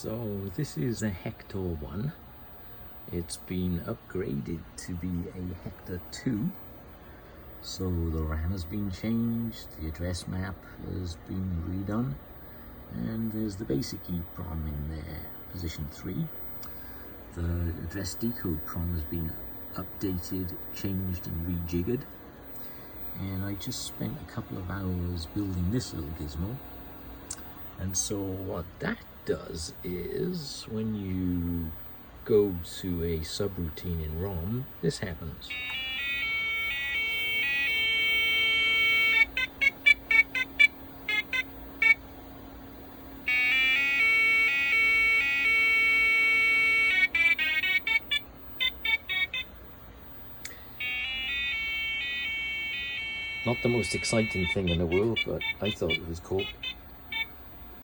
So this is a Hektor I. It's been upgraded to be a Hektor II. So the RAM has been changed, the address map has been redone, and there's the basic EPROM in there, position 3. The address decode PROM has been updated, changed and rejiggered. And I just spent a couple of hours building this little gizmo. And so what that does is, when you go to a subroutine in ROM, this happens. Not the most exciting thing in the world, but I thought it was cool.